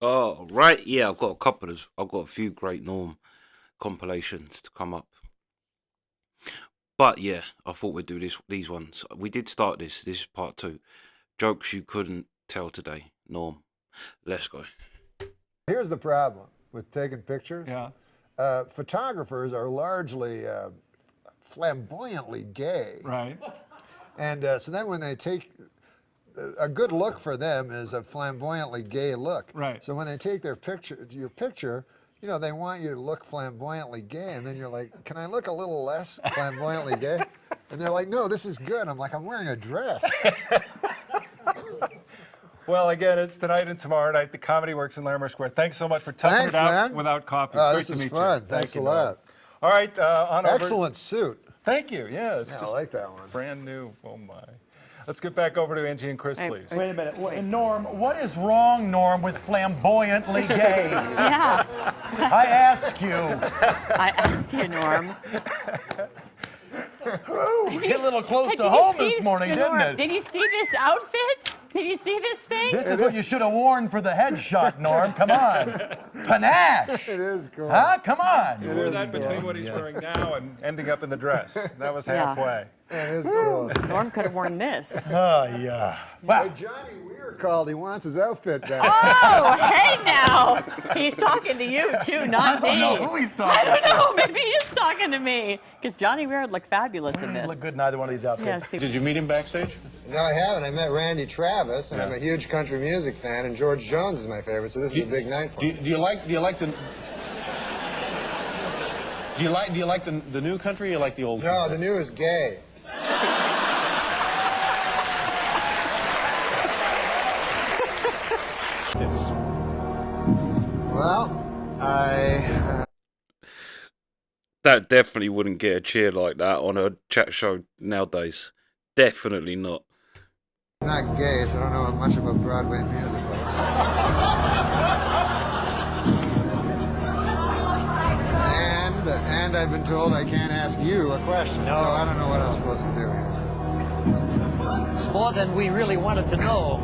Oh, right. Yeah, I've got a couple of. I've got a few great Norm compilations to come up. But yeah, I thought we'd do these ones. We did start this. This is part 2. Jokes you couldn't tell today. Norm. Let's go. Here's the problem with taking pictures. Yeah. Photographers are largely flamboyantly gay. Right. And so then when they take, a good look for them is a flamboyantly gay look. Right. So when they take your picture, you know, they want you to look flamboyantly gay, and then you're like, can I look a little less flamboyantly gay? And they're like, no, this is good. I'm like, I'm wearing a dress. Well, again, it's tonight and tomorrow night. The Comedy Works in Larimer Square. Thanks so much for toughing it out man. without coffee. It's great this to is meet fun. you. Thanks Thank a you, lot. Norm. All right, on over. Excellent suit. Thank you. Yeah, it's Yeah, just I like that one. brand new. Oh my. Let's get back over to Angie and Chris, please. Wait a minute. Norm, what is wrong, Norm, with flamboyantly gay? Yeah. I ask you. I asked you, Norm. Get a little close to home this morning, didn't it? Did you see this outfit? Did you see this thing? This is what you should have worn for the headshot, Norm. Come on. Panache. It is cool. Huh? Come on. You wore that between what he's wearing now and ending up in the dress. That was Yeah. halfway. It is cool. Norm could have worn this. Oh, yeah. Wow. Hey, Johnny Weir called. He wants his outfit back. Oh, hey now. He's talking to you too, not me. I don't know who he's I talking don't know. Maybe he is talking to me. Because Johnny Weir would look fabulous in to. this. Look good in either one of these outfits. Yes, he- Did you meet him backstage? No, I haven't. I met Randy Travis, and I'm a huge country music fan, and George Jones is my favorite, so this is a big night for Do me. you like the new country or you like the old No, country? the new is gay. It's Well, I... That definitely wouldn't get a cheer like that on a chat show nowadays. Definitely not. I'm not gay, so I don't know much about Broadway musicals. And I've been told I can't ask you a question, so I don't know what I'm supposed to do here. It's more than we really wanted to know.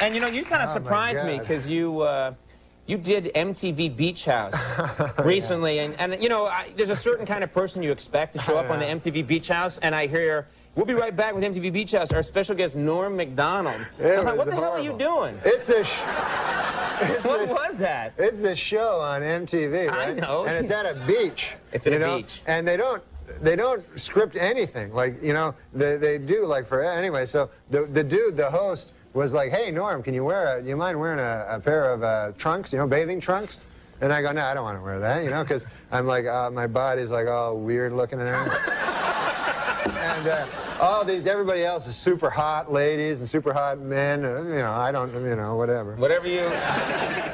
And you know, you kind of Oh, my surprised me God. because you did MTV Beach House recently, and you know, there's a certain kind of person you expect to show up on the MTV Beach House, and I hear, we'll be right back with MTV Beach House, our special guest, Norm Macdonald. I'm like, what the hell are you doing? It's this... What was that? It's this show on MTV, right? I know. And it's at a beach. It's at you a know? beach. And they don't script anything. Like, you know, they do like for anyway. So the dude, the host, was like, "Hey Norm, can you you mind wearing a pair of trunks? You know, bathing trunks?" And I go, "No, I don't want to wear that. You know, because I'm like, my body's like all weird looking and everything." And everybody else is super hot ladies and super hot men. You know, I don't, you know, whatever. Whatever you...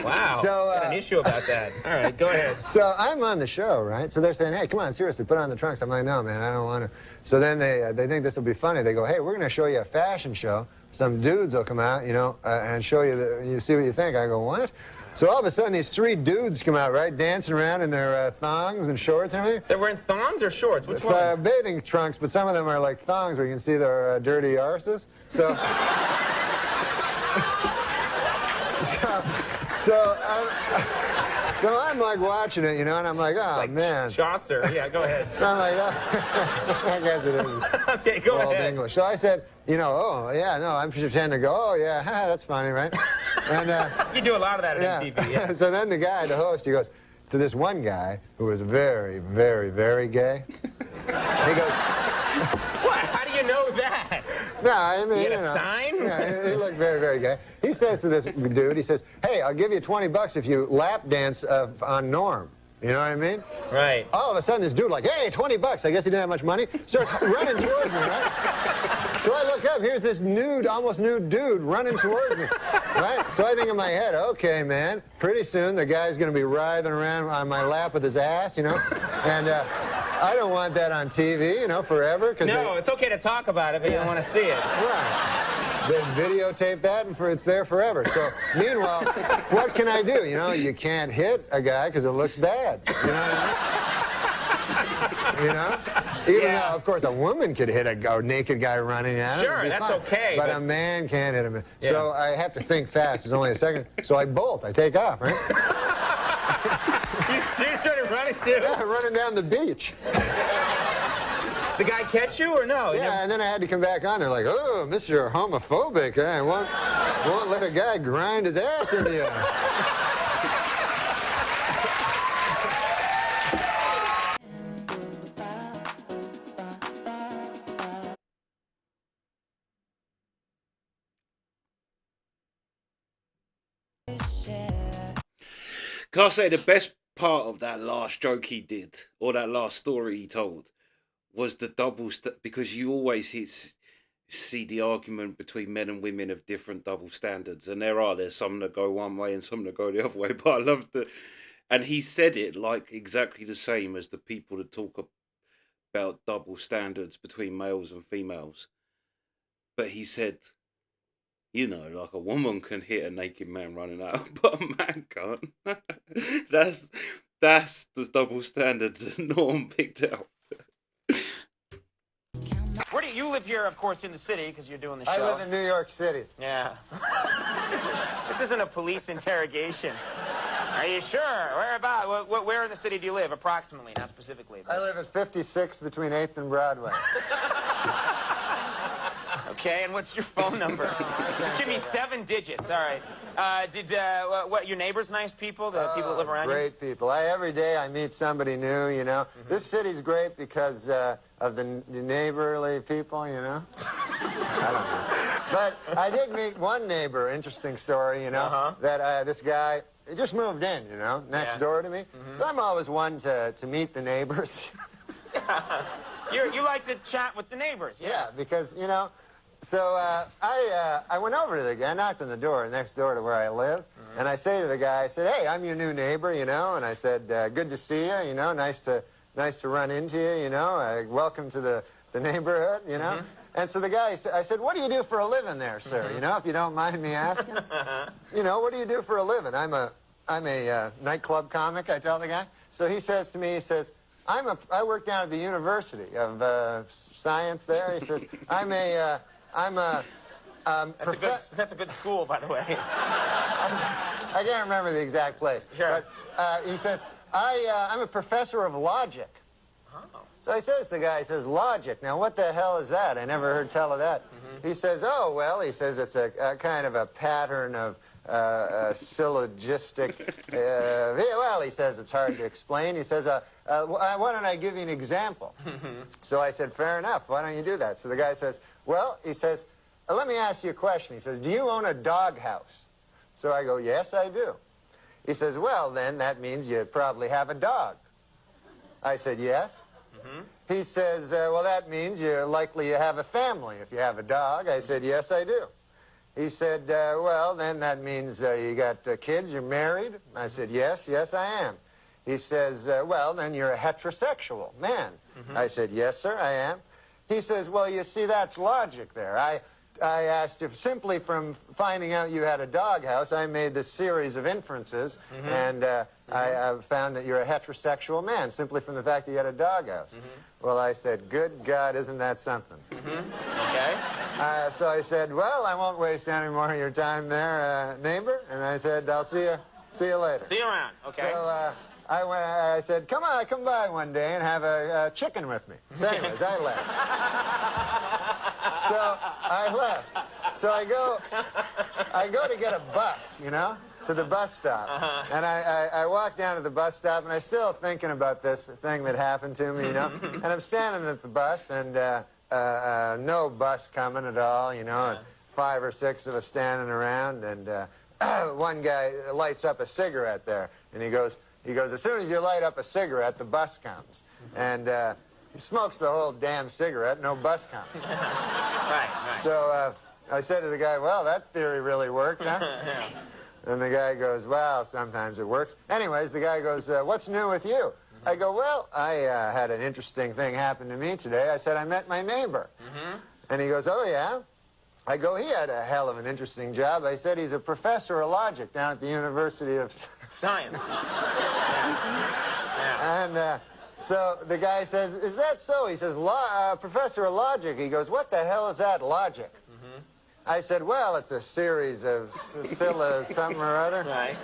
Wow. So, got an issue about that. All right, go ahead. So I'm on the show, right? So they're saying, "Hey, come on, seriously, put on the trunks." I'm like, "No, man, I don't want to." So then they think this will be funny. They go, "Hey, we're going to show you a fashion show. Some dudes will come out, you know, and show you, you see what you think." I go, "What?" So all of a sudden, these 3 dudes come out, right, dancing around in their thongs and shorts and everything. They're wearing thongs or shorts? Which one? Bathing trunks, but some of them are like thongs where you can see their dirty arses. So, so I'm like watching it, you know, and I'm like, "Oh, Like man." Chaucer. Yeah, go ahead. So I'm like, "Oh." I guess it is. Okay, go Old ahead. English. So I said, you know, "Oh, yeah, no," I'm pretending to go, "Oh, yeah, that's funny, right?" And You do a lot of that at yeah. MTV, yeah. So then the guy, the host, he goes to this one guy who was very, very, very gay. He goes, What? How do you know that? "No, I mean, He had you a know." sign? Yeah, he looked very, very gay. He says to this dude, he says, "Hey, I'll give you $20 if you lap dance on Norm." You know what I mean? Right. All of a sudden, this dude like, "Hey, $20. I guess he didn't have much money." Starts running towards me, right? So I look up. Here's this nude, almost nude dude running towards me, right? So I think in my head, okay, man, pretty soon the guy's going to be writhing around on my lap with his ass, you know? And I don't want that on TV, you know, forever. No, it's okay to talk about it, but you don't want to see it. Right. They videotape that, and it's there forever. So, meanwhile, what can I do? You know, you can't hit a guy because it looks bad. You know what I mean? You know? Even Yeah. though, of course, a woman could hit a naked guy running at him. Sure, it'd be that's fine. okay, But but- a man can't hit him. Yeah. So I have to think fast. It's only a second. So I bolt. I take off, right? You started running too. Yeah, running down the beach. The guy catch you or no? He Yeah, never- and then I had to come back on. They're like, "Oh, Mr. Homophobic, I won't let a guy grind his ass into you." Can I say the best part of that last joke he did, or that last story he told, was the because you always see the argument between men and women of different double standards, and there's some that go one way and some that go the other way. But I love and he said it like exactly the same as the people that talk about double standards between males and females. But he said, you know, like a woman can hit a naked man running out, but a man can't. that's the double standard that Norm picked out. Where do you live here? Of course, in the city because you're doing the show. I live in New York City. Yeah. This isn't a police interrogation. Are you sure? Where about? Where in the city do you live, approximately, not specifically? I live at 56 between 8th and Broadway. Okay, and what's your phone number? Just give me 7 digits. All right. What? Your neighbors nice people? The people that live around you? Great people. Every day I meet somebody new, you know. This city's great because of the neighborly people, you know. I don't know. But I did meet one neighbor, interesting story, you know, that this guy just moved in, you know, next door to me. So I'm always one to meet the neighbors. You like to chat with the neighbors, Yeah, because, you know, so I went over to the guy, I knocked on the door next door to where I live, and I say to the guy, I said, "Hey, I'm your new neighbor, you know," and I said, "Good to see you, you know, nice to run into you, you know, welcome to the neighborhood, you know." And so the guy, I said, "What do you do for a living there, sir? You know, if you don't mind me asking." You know, what do you do for a living? I'm a nightclub comic, I tell the guy. So he says to me, he says, I work down at the University of Science there. He says, That's a good school, by the way. I can't remember the exact place. Sure. But he says, I'm a professor of logic. Oh. So he says, the guy says, logic. Now, what the hell is that? I never heard tell of that. He says, oh, well, he says it's a kind of a pattern of syllogistic. Well, he says it's hard to explain. He says, why don't I give you an example? So I said, fair enough. Why don't you do that? So the guy says, well, he says, let me ask you a question. He says, do you own a doghouse? So I go, yes, I do. He says, well, then that means you probably have a dog. I said, yes. He says, well, that means you're likely to have a family if you have a dog. I said, yes, I do. He said, well, then that means you got kids, you're married? I said, yes, I am. He says, well, then you're a heterosexual man. I said, yes, sir, I am. He says, well, you see, that's logic there. I asked if simply from finding out you had a doghouse, I made this series of inferences, and I found that you're a heterosexual man simply from the fact that you had a doghouse. Well, I said, good God, isn't that something? Okay. So I said, well, I won't waste any more of your time there, neighbor. And I said, I'll see you later. See you around. Okay. So I said, come by one day and have a chicken with me. So anyways, I left. So I left. So I go to get a bus, you know, to the bus stop. And I walk down to the bus stop, and I'm still thinking about this thing that happened to me, you know. And I'm standing at the bus, and no bus coming at all, you know, and 5 or 6 of us standing around, and one guy lights up a cigarette there, and he goes, as soon as you light up a cigarette, the bus comes. And he smokes the whole damn cigarette, no bus comes. Right. So I said to the guy, well, that theory really worked, huh? Yeah. And the guy goes, well, sometimes it works. Anyways, the guy goes, what's new with you? I go, well, I had an interesting thing happen to me today. I said, I met my neighbor. And he goes, oh, yeah? I go, he had a hell of an interesting job. I said, he's a professor of logic down at the University of Science. Yeah. And So the guy says, is that so? He says, Professor of Logic. He goes, what the hell is that, logic? I said, well, it's a series of something or other. Right.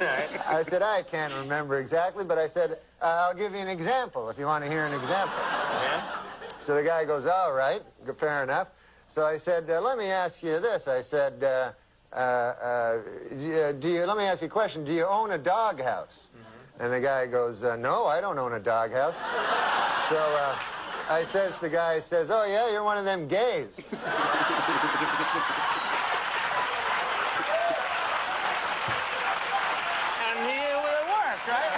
I said, I can't remember exactly, but I said, I'll give you an example if you want to hear an example. Yeah. So the guy goes, all right, fair enough. So I said, let me ask you this. I said, let me ask you a question. Do you own a doghouse? And the guy goes, no, I don't own a doghouse. So the guy says, oh, yeah, you're one of them gays. And it worked, right?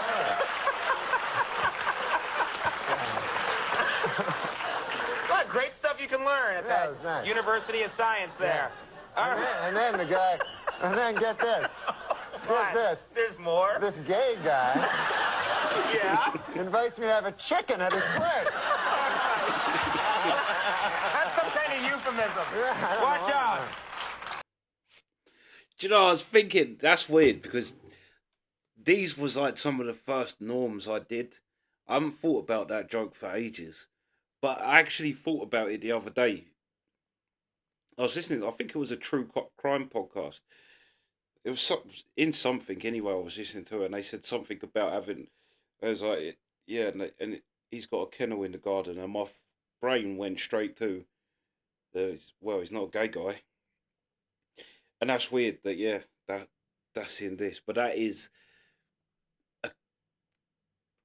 What great stuff you can learn at Yeah, that it was nice. University of Science there. All right. And then the guy, get this. What? Get this. There's more. This gay guy Yeah. invites me to have a chicken at his place. That's some kind of euphemism. Yeah, I don't Watch know. out. Do you know, I was thinking, that's weird, because these was like some of the first norms I did. I haven't thought about that joke for ages, but I actually thought about it the other day. I was listening, I think it was a true crime podcast. It was in something anyway, I was listening to it, and they said something about having, I was like, yeah, he's got a kennel in the garden, and my brain went straight to, well, he's not a gay guy. And that's weird that, yeah, that's in this, but that is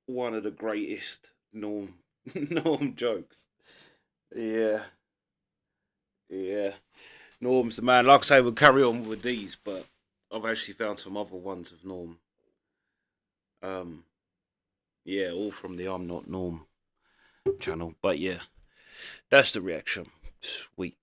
one of the greatest norm jokes. Yeah. Norm's the man. Like I say, we'll carry on with these, but I've actually found some other ones of Norm. Yeah, all from the I'm Not Norm channel. But yeah, that's the reaction. Sweet.